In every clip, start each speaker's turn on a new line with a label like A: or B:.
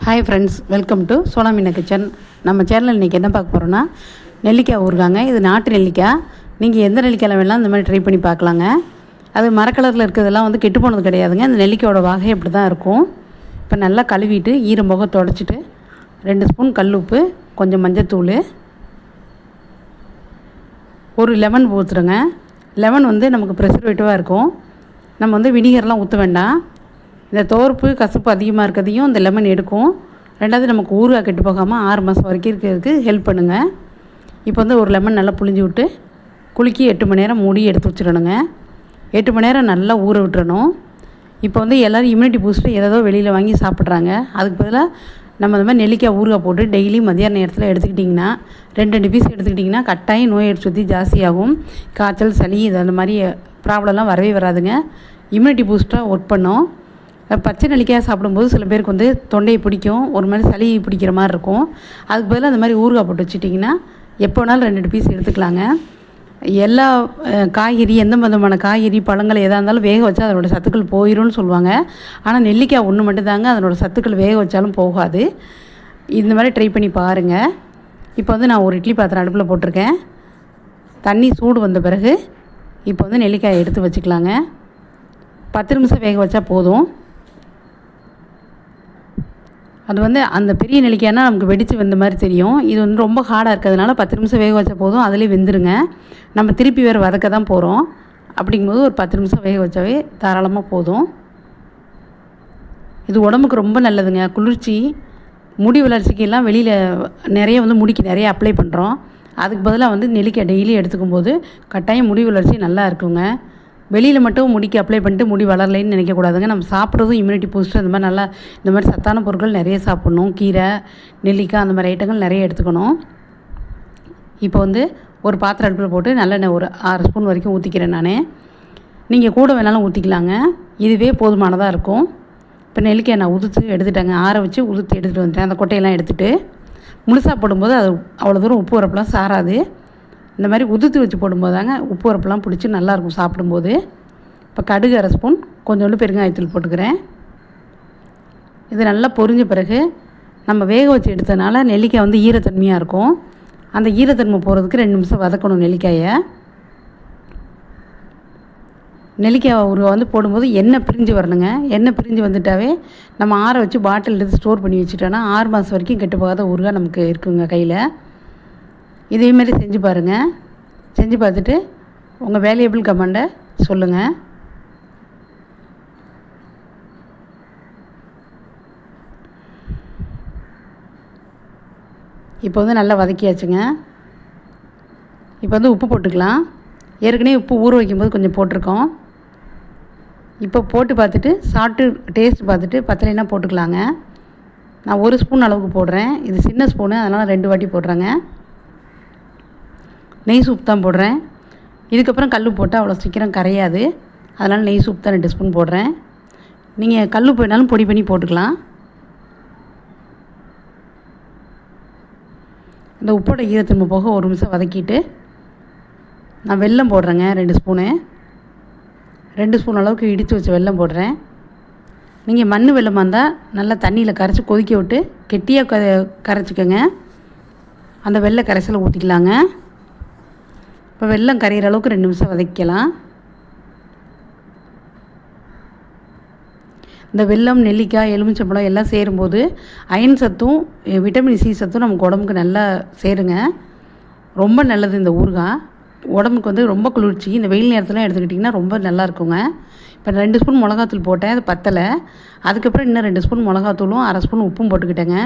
A: Hi friends, welcome to Sona Meena kitchen. நம்ம சேனலில் இன்றைக்கி என்ன பார்க்க போகிறோன்னா நெல்லிக்காய் ஊறுகாங்க. இது நாட்டு நெல்லிக்காய். நீங்கள் எந்த நெல்லிக்காயில் வேணாலும் இந்த மாதிரி ட்ரை பண்ணி பார்க்கலாங்க. அது மரக்கலரில் இருக்கிறதெல்லாம் வந்து கெட்டு போனது கிடையாதுங்க. இந்த நெல்லிக்காயோட வகை இப்படி தான் இருக்கும். இப்போ நல்லா கழுவிட்டு ஈரம் போக தொடச்சிட்டு 2 ஸ்பூன் கல் உப்பு, கொஞ்சம் மஞ்சத்தூள், ஒரு லெமன் ஊற்றுருங்க. லெமன் வந்து நமக்கு ப்ரிசர்வேட்டிவாக இருக்கும். நம்ம வந்து வினிகர்லாம் ஊற்ற வேண்டாம். இந்த துவர்ப்பு கசப்பு அதிகமாக இருக்கிறதையும் இந்த லெமன் எடுக்கும். ரெண்டாவது நமக்கு ஊறுகாய் கெட்டு போகாமல் 6 மாதம் வரைக்கும் இருக்கிறதுக்கு ஹெல்ப் பண்ணுங்கள். இப்போ வந்து ஒரு லெமன் நல்லா புழிஞ்சு விட்டு குலுக்கி 8 மணி நேரம் மூடி எடுத்து வச்சிடணுங்க. 8 மணி நேரம் நல்லா ஊற விட்டுறணும். இப்போ வந்து எல்லோரும் இம்யூனிட்டி பூஸ்ட்டு ஏதோ வெளியில் வாங்கி சாப்பிட்றாங்க. அதுக்கு பதிலாக நம்ம இந்த மாதிரி நெல்லிக்காய் ஊறுகாய் போட்டு டெய்லி மதியான நேரத்தில் எடுத்துக்கிட்டிங்கன்னா 2 பீஸ் எடுத்துக்கிட்டிங்கன்னா கட்டாயம் நோய் எதிர்ப்பு சக்தி ஜாஸ்தியாகும். காய்ச்சல், சளி இது அந்த மாதிரி ப்ராப்ளம்லாம் வரவே வராதுங்க. இம்யூனிட்டி பூஸ்ட்டாக ஒர்க் பண்ணோம். பச்சை நெல்லிக்காய் சாப்பிடும்போது சில பேருக்கு வந்து தொண்டையை பிடிக்கும், ஒரு மாதிரி சளி பிடிக்கிற மாதிரி இருக்கும். அதுக்கு பதிலாக அந்த மாதிரி ஊறுகாய் போட்டு வச்சுட்டிங்கன்னா எப்போ வேணாலும் 2 பீஸ் எடுத்துக்கலாங்க. எல்லா காய்கறி, எந்த விதமான காய்கறி பழங்கள் எதாக இருந்தாலும் வேக வச்சா அதனோடய சத்துக்கள் போயிடும்னு சொல்லுவாங்க. ஆனால் நெல்லிக்காய் ஒன்று மட்டும்தாங்க அதனோடய சத்துக்கள் வேக வச்சாலும் போகாது. இந்த மாதிரி ட்ரை பண்ணி பாருங்கள். இப்போ வந்து நான் ஒரு இட்லி பாத்திரம் அடுப்பில் போட்டிருக்கேன். தண்ணி சூடு வந்த பிறகு இப்போ வந்து நெல்லிக்காயை எடுத்து வச்சுக்கலாங்க. 10 நிமிஷம் வேக வச்சா போதும். அது வந்து அந்த பெரிய நெல்லிக்காய்னா நமக்கு வெடித்து வெந்த மாதிரி தெரியும். இது வந்து ரொம்ப ஹார்டாக இருக்கிறதுனால 10 நிமிஷம் வேக வச்சா போதும். அதிலே வெந்துருங்க. நம்ம திருப்பி வேறு வதக்க தான் போகிறோம். அப்படிங்கும்போது ஒரு 10 நிமிஷம் வேக வச்சாவே தாராளமாக போதும். இது உடம்புக்கு ரொம்ப நல்லதுங்க. குளிர்ச்சி, முடி வளர்ச்சிக்கெல்லாம் வெளியில் நிறைய வந்து முடிக்கு நிறைய அப்ளை பண்ணுறோம். அதுக்கு பதிலாக வந்து நெல்லிக்காய் டெய்லி எடுத்துக்கும் போது கட்டாயம் முடி வளர்ச்சி நல்லா இருக்குங்க. வெளியில் மட்டும் முடிக்கு அப்ளை பண்ணிட்டு முடி வளரலைன்னு நினைக்கக்கூடாதுங்க. நம்ம சாப்பிட்றதும் இம்யூனிட்டி பூஸ்ட்டு அந்த மாதிரி நல்லா இந்த மாதிரி சத்தான பொருட்கள் நிறைய சாப்பிட்ணும். கீரை, நெல்லிக்காய் அந்த மாதிரி ஐட்டங்கள் நிறைய எடுத்துக்கணும். இப்போ வந்து ஒரு பாத்திரம் அடுப்பில் போட்டு நல்லெண்ணெய் ஒரு 6 ஸ்பூன் வரைக்கும் ஊற்றிக்கிறேன் நான். நீங்கள் கூட வேணாலும் ஊற்றிக்கலாங்க. இதுவே போதுமானதாக இருக்கும். இப்போ நெல்லிக்காய் நான் உதுத்து எடுத்துட்டேங்க. ஆற வச்சு உதுத்து எடுத்துகிட்டு வந்துட்டேன். அந்த கொட்டையெல்லாம் எடுத்துகிட்டு முழுசாக போடும்போது அது அவ்வளோ தூரம் உப்பு உரப்பெல்லாம் சாராது. இந்த மாதிரி உதுத்து வச்சு போடும்போது தாங்க உப்பு உரப்பெல்லாம் பிடிச்சி நல்லாயிருக்கும் சாப்பிடும்போது. இப்போ கடுகு 1/2 ஸ்பூன், கொஞ்சோண்டு பெருங்காயத்தூள் போட்டுக்கிறேன். இது நல்லா பொரிஞ்ச பிறகு நம்ம வேக வச்சு எடுத்ததுனால நெல்லிக்காய் வந்து ஈரத்தன்மையாக இருக்கும். அந்த ஈரத்தன்மை போகிறதுக்கு 2 நிமிஷம் வதக்கணும் நெல்லிக்காயை. நெல்லிக்காய் ஊறுகாய் வந்து போடும்போது எண்ணெய் பிரிஞ்சு வரணுங்க. எண்ணெய் பிரிஞ்சு வந்துட்டாவே நம்ம ஆற வச்சு பாட்டில் எடுத்து ஸ்டோர் பண்ணி வச்சுட்டோன்னா 6 மாதம் வரைக்கும் கெட்டு போகாத ஊறுகாய் நமக்கு இருக்குங்க கையில். இதேமாரி செஞ்சு பாருங்கள். செஞ்சு பார்த்துட்டு உங்கள் வேல்யூபிள் கமெண்ட்டை சொல்லுங்கள். இப்போ வந்து நல்லா வதக்கியாச்சுங்க. இப்போ வந்து உப்பு போட்டுக்கலாம். ஏற்கனவே உப்பு ஊற வைக்கும்போது கொஞ்சம் போட்டிருக்கோம். இப்போ போட்டு பார்த்துட்டு சாப்பிட்டு டேஸ்ட் பார்த்துட்டு பத்தலைன்னா போட்டுக்கலாங்க. நான் 1 ஸ்பூன் அளவுக்கு போடுறேன். இது சின்ன ஸ்பூனு, அதனால் 2 வாட்டி போடுறேங்க. நெய் சூப் தான் போடுறேன். இதுக்கப்புறம் கல் போட்டால் அவ்வளோ சீக்கிரம் கரையாது. அதனால் நெய் சூப் தான் 2 ஸ்பூன் போடுறேன். நீங்கள் கல் போயினாலும் பொடி பண்ணி போட்டுக்கலாம். இந்த உப்போட ஈரத்தன்மை போக 1 நிமிஷம் வதக்கிட்டு நான் வெல்லம் போடுறேங்க. 2 ஸ்பூனு, 2 ஸ்பூன் அளவுக்கு இடித்து வச்ச வெல்லம் போடுறேன். நீங்கள் மண் வெல்லமாக இருந்தால் நல்லா தண்ணியில் கரைச்சி கொதிக்க விட்டு கெட்டியாக கரைச்சிக்கோங்க. அந்த வெள்ளை கரைசலை ஊற்றிக்கலாங்க. இப்போ வெல்லம் கரையிற அளவுக்கு 2 நிமிஷம் வதக்கலாம். இந்த வெல்லம், நெல்லிக்காய், எலுமிச்சம்பழம் எல்லாம் சேரும்போது அயன் சத்தும் விட்டமின் சி சத்தும் நமக்கு உடம்புக்கு நல்லா சேருங்க. ரொம்ப நல்லது இந்த ஊறுகாய். உடம்புக்கு வந்து ரொம்ப குளிர்ச்சி. இந்த வெயில் நேரத்தில் எடுத்துக்கிட்டிங்கன்னா ரொம்ப நல்லா இருக்குங்க. இப்போ 2 ஸ்பூன் மிளகாத்தூள் போட்டேன், அது பத்தலை. அதுக்கப்புறம் இன்னும் 2 ஸ்பூன் மிளகாத்தூளும் 1/2 ஸ்பூன் உப்பும் போட்டுக்கிட்டேங்க.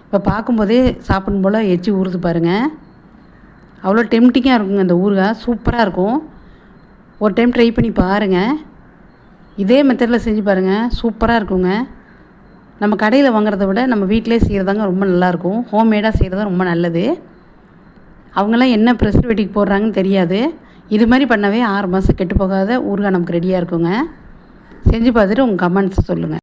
A: இப்போ பார்க்கும்போதே சாப்பிடும் போல் எச்சி ஊறுது பாருங்கள். அவ்வளோ டெம்டிங்காக இருக்குங்க இந்த ஊறுகாய். சூப்பராக இருக்கும். ஒரு டைம் ட்ரை பண்ணி பாருங்கள். இதே மெத்தடில் செஞ்சு பாருங்கள். சூப்பராக இருக்குங்க. நம்ம கடையில் வாங்குறத விட நம்ம வீட்டிலே செய்கிறதாங்க ரொம்ப நல்லாயிருக்கும். ஹோம்மேடாக செய்கிறது ரொம்ப நல்லது. அவங்களாம் என்ன ப்ரிசர்வேட்டிவ் போடுறாங்கன்னு தெரியாது. இது மாதிரி பண்ணவே 6 மாதம் கெட்டு போகாத ஊறுகாய் நமக்கு ரெடியாக இருக்குங்க. செஞ்சு பார்த்துட்டு உங்கள் கமெண்ட்ஸ் சொல்லுங்கள்.